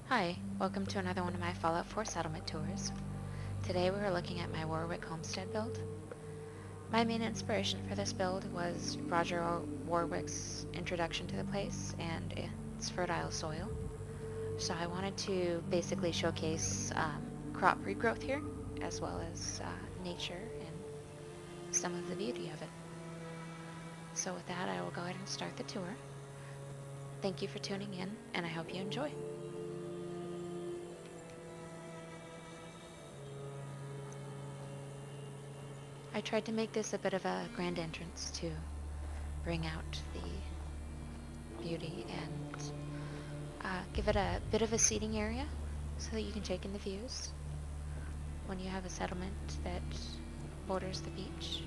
Hi, welcome to another one of my Fallout 4 settlement tours. Today we are looking at my Warwick homestead build. My main inspiration for this build was Roger Warwick's introduction to the place and its fertile soil. So I wanted to basically showcase crop regrowth here, as well as nature and some of the beauty of it. So with that, I will go ahead and start the tour. Thank you for tuning in, and I hope you enjoy. I tried to make this a bit of a grand entrance to bring out the beauty and give it a bit of a seating area so that you can take in the views. When you have a settlement that borders the beach,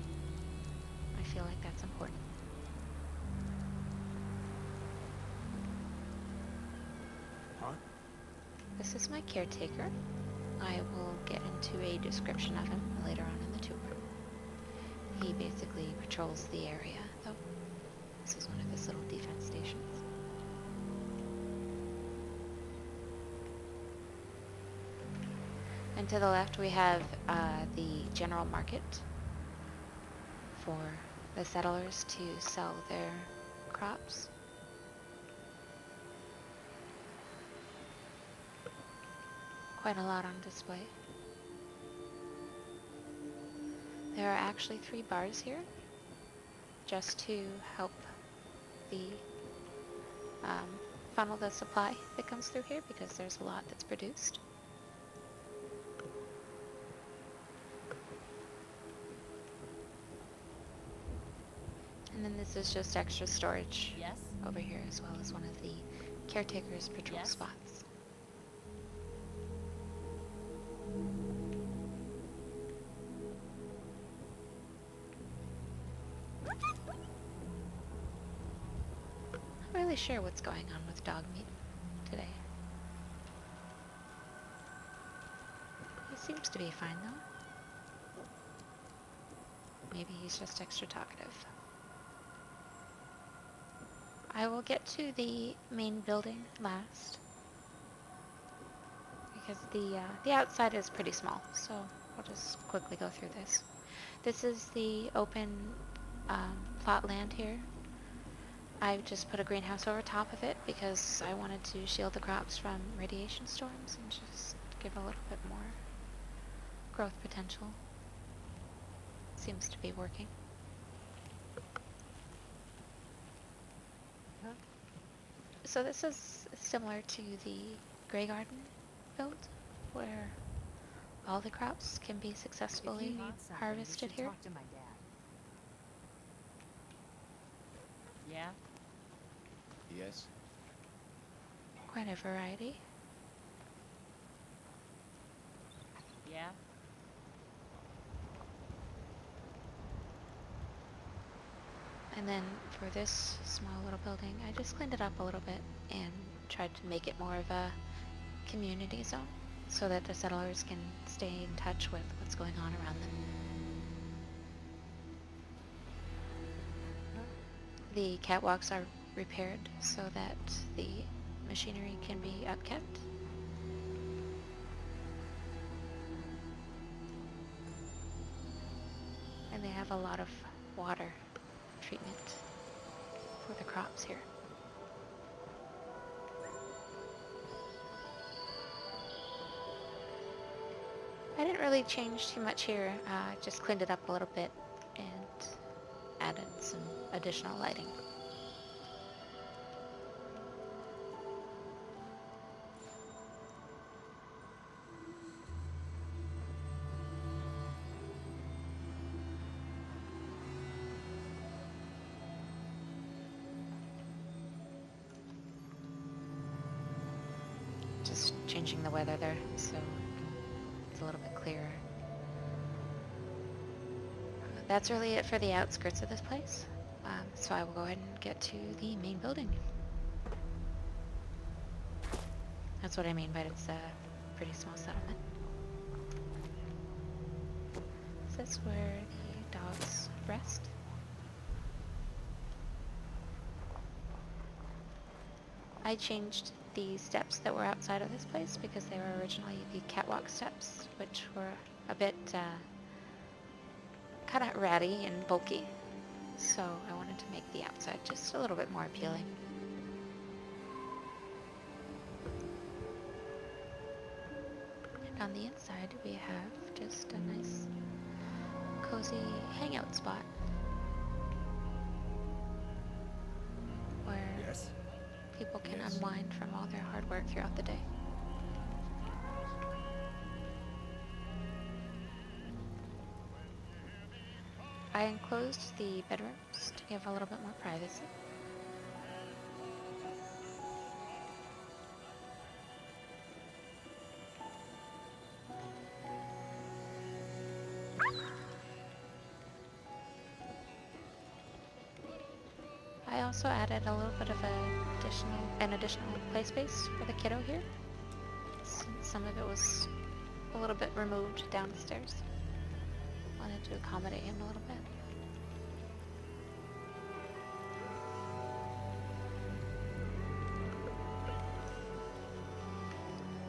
I feel like that's important. Huh? This is my caretaker. I will get into a description of him later on in the tour. He basically patrols the area, though. This is one of his little defense stations. And to the left we have the general market for the settlers to sell their crops. Quite a lot on display. There are actually 3 bars here, just to help the funnel the supply that comes through here, because there's a lot that's produced. And then this is just extra storage over here, as well as one of the caretaker's patrol spots. Not really sure what's going on with dog meat today. He seems to be fine though. Maybe he's just extra talkative. I will get to the main building last, because the outside is pretty small, so I'll just quickly go through this. This is the open plot land here. I just put a greenhouse over top of it because I wanted to shield the crops from radiation storms and just give a little bit more growth potential. Seems to be working. So this is similar to the Grey Garden build, where all the crops can be successfully harvested here. Talk to my dad. Yeah? Yes? Quite a variety. Yeah? And then for this small little building, I just cleaned it up a little bit and tried to make it more of a community zone so that the settlers can stay in touch with what's going on around them. The catwalks are repaired so that the machinery can be upkept. And they have a lot of water treatment for the crops here. I didn't really change too much here, just cleaned it up a little bit and added some additional lighting. Just changing the weather there so it's a little bit clearer. That's really it for the outskirts of this place. So I will go ahead and get to the main building. That's what I mean by it's a pretty small settlement. Is this where the dogs rest? I changed the steps that were outside of this place because they were originally the catwalk steps, which were a bit kind of ratty and bulky. So I wanted to make the outside just a little bit more appealing. And on the inside we have just a nice cozy hangout spot where Yes? people can Yes. unwind from all their hard work throughout the day. I enclosed the bedrooms to give a little bit more privacy. I also added a little bit of an additional play space for the kiddo here, since some of it was a little bit removed downstairs. Wanted to accommodate him a little bit.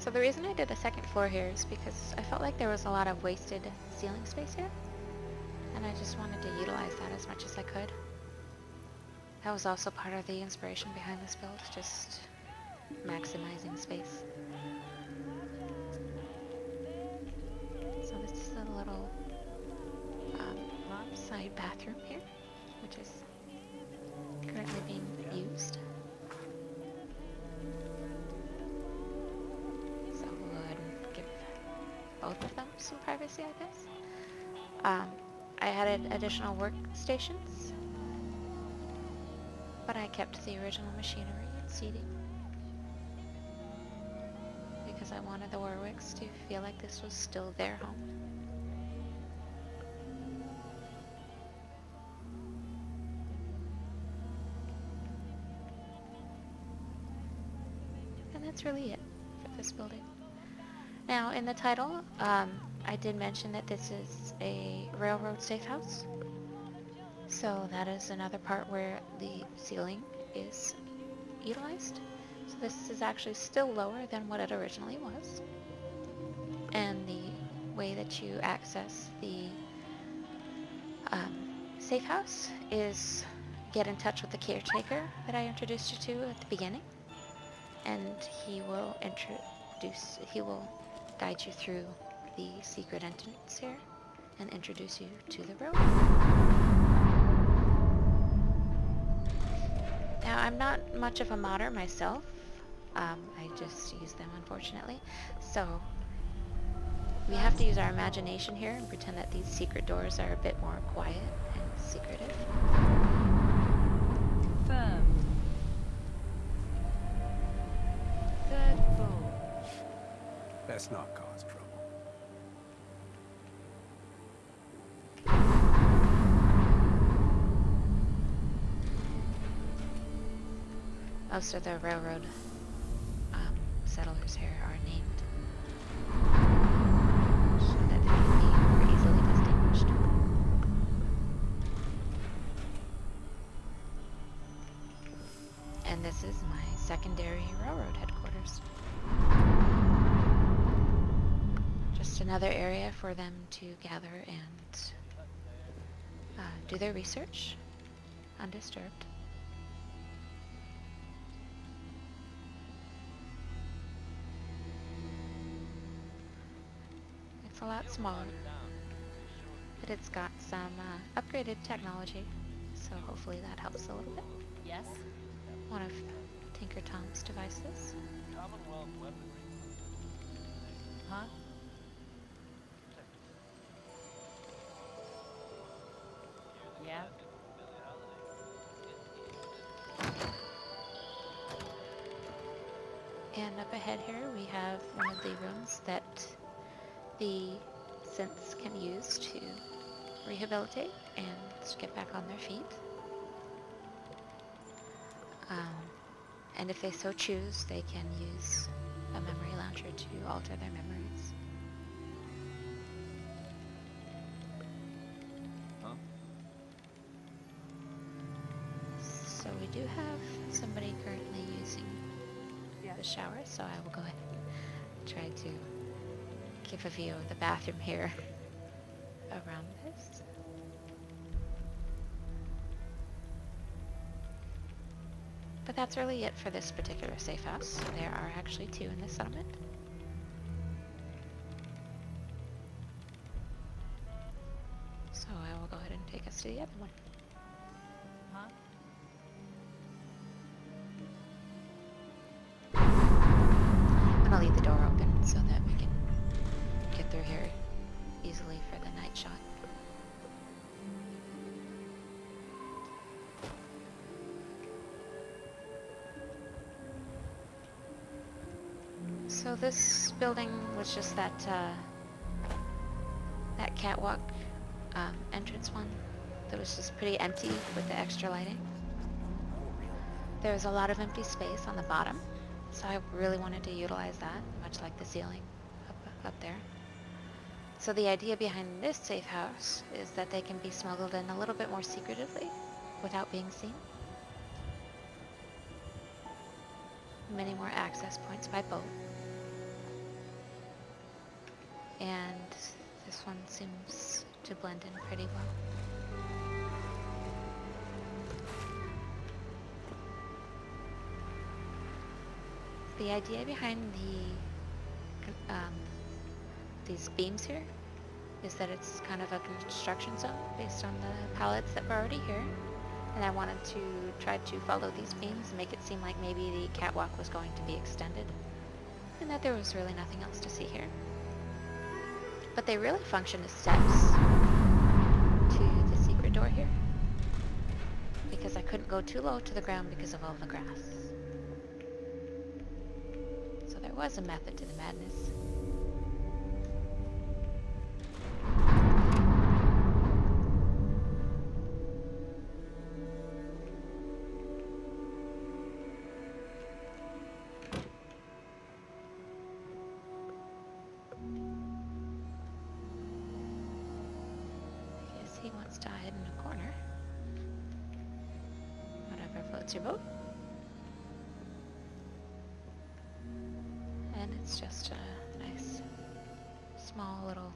So the reason I did a second floor here is because I felt like there was a lot of wasted ceiling space here, and I just wanted to utilize that as much as I could. That was also part of the inspiration behind this build, just maximizing space. So this is a little side bathroom here, which is currently being used. So we'll go ahead and give both of them some privacy, I guess. I added additional workstations, but I kept the original machinery and seating because I wanted the Warwicks to feel like this was still their home. And that's really it for this building. Now, in the title, I did mention that this is a railroad safe house. So that is another part where the ceiling is utilized. So this is actually still lower than what it originally was. And the way that you access the safe house is get in touch with the caretaker that I introduced you to at the beginning. And he will guide you through the secret entrance here and introduce you to the road. Now, I'm not much of a modder myself. I just use them, unfortunately. So we have to use our imagination here and pretend that these secret doors are a bit more quiet and secretive. Confirmed. Third floor. Let's not cause trouble. Most of the railroad settlers here are named so that they can be more easily distinguished. And this is my secondary railroad headquarters. Just another area for them to gather and do their research undisturbed. It's a lot smaller, but it's got some upgraded technology, so hopefully that helps a little bit. Yes? One of Tinker Tom's devices. Huh? Yeah? And up ahead here we have one of the rooms that the synths can use to rehabilitate and get back on their feet. And if they so choose, they can use a memory launcher to alter their memories. Huh? So we do have somebody currently using Yes. the shower, so I will go ahead and try to give a view of the bathroom here around this. But that's really it for this particular safe house. There are actually 2 in this settlement. So I will go ahead and take us to the other one. Huh? I'm gonna leave the door open so that we can get through here easily for the night shot. So this building was just that that catwalk entrance one that was just pretty empty with the extra lighting. There was a lot of empty space on the bottom, so I really wanted to utilize that, much like the ceiling up there. So the idea behind this safe house is that they can be smuggled in a little bit more secretively without being seen. Many more access points by boat. And this one seems to blend in pretty well. The idea behind these beams here is that it's kind of a construction zone based on the pallets that were already here. And I wanted to try to follow these beams and make it seem like maybe the catwalk was going to be extended and that there was really nothing else to see here. But they really function as steps to the secret door here, because I couldn't go too low to the ground because of all the grass. So there was a method to the madness. He wants to hide in a corner. Whatever floats your boat. And it's just a nice, small little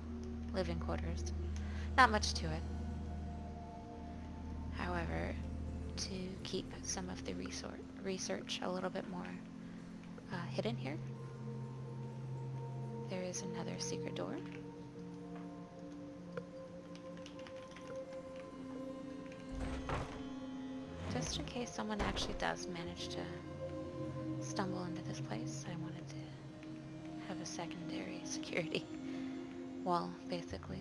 living quarters. Not much to it. However, to keep some of the research a little bit more hidden here, there is another secret door. Just in case someone actually does manage to stumble into this place, I wanted to have a secondary security wall, basically.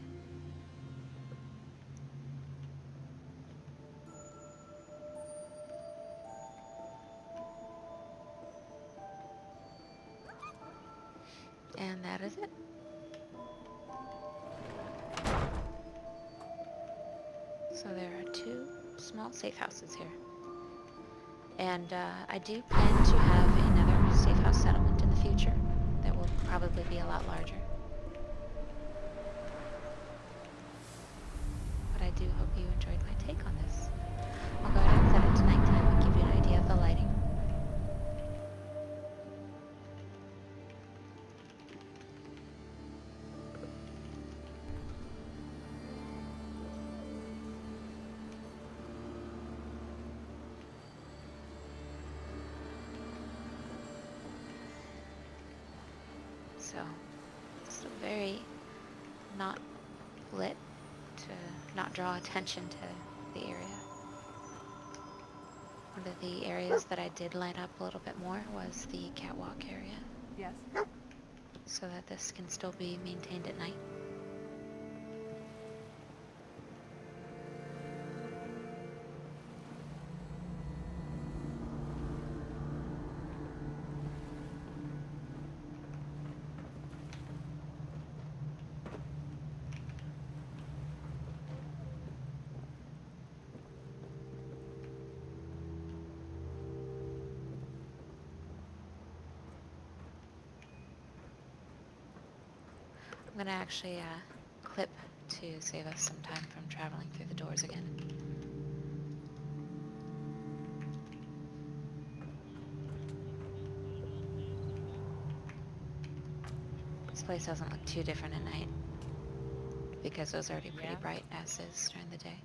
And that is it. So there are 2 small safe houses here. And I do plan to have another safe house settlement in the future that will probably be a lot larger. But I do hope you enjoyed my take on this. I'll go ahead and set it to nighttime and give you an idea of the lighting. So, it's very not lit to not draw attention to the area. One of the areas that I did light up a little bit more was the catwalk area, Yes. so that this can still be maintained at night. I'm gonna actually clip to save us some time from traveling through the doors again. This place doesn't look too different at night because it was already pretty Yeah? bright as is during the day.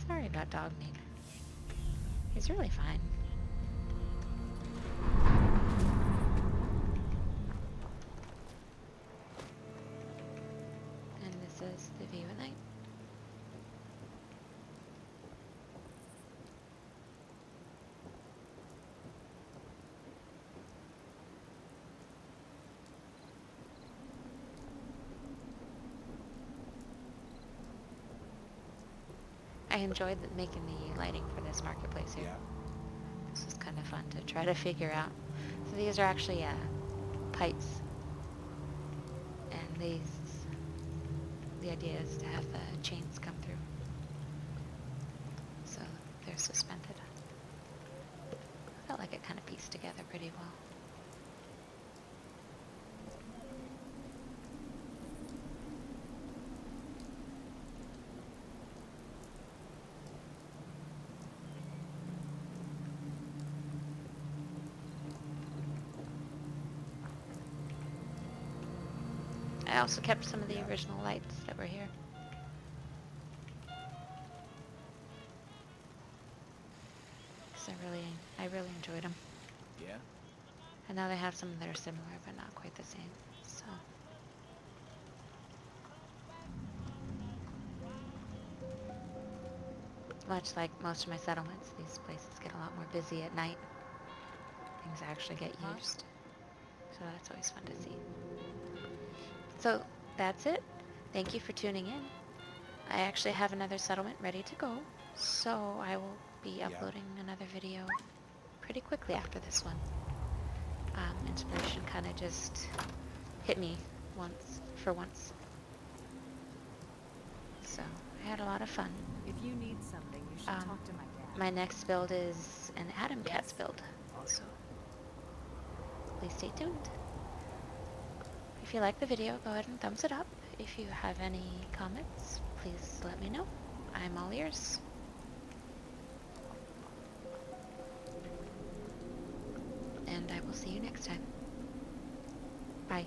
Sorry about dog meat. He's really fine. And this is the view at night. I enjoyed making the lighting for this marketplace here. Yeah. This was kind of fun to try to figure out. So these are actually pipes, and the idea is to have the chains come through, so they're suspended. I felt like it kind of pieced together pretty well. I also kept some of the original lights that were here. Because I really enjoyed them. Yeah? I know they have some that are similar, but not quite the same, so. Much like most of my settlements, these places get a lot more busy at night. Things actually get Huh? used. So that's always fun to see. So that's it. Thank you for tuning in. I actually have another settlement ready to go, so I will be Yeah. uploading another video pretty quickly after this one. Inspiration kind of just hit me for once. So I had a lot of fun. If you need something, you should talk to my dad. My next build is an Adam Yes? Cats build, so please stay tuned. If you like the video, go ahead and thumbs it up. If you have any comments, please let me know. I'm all ears. And I will see you next time. Bye.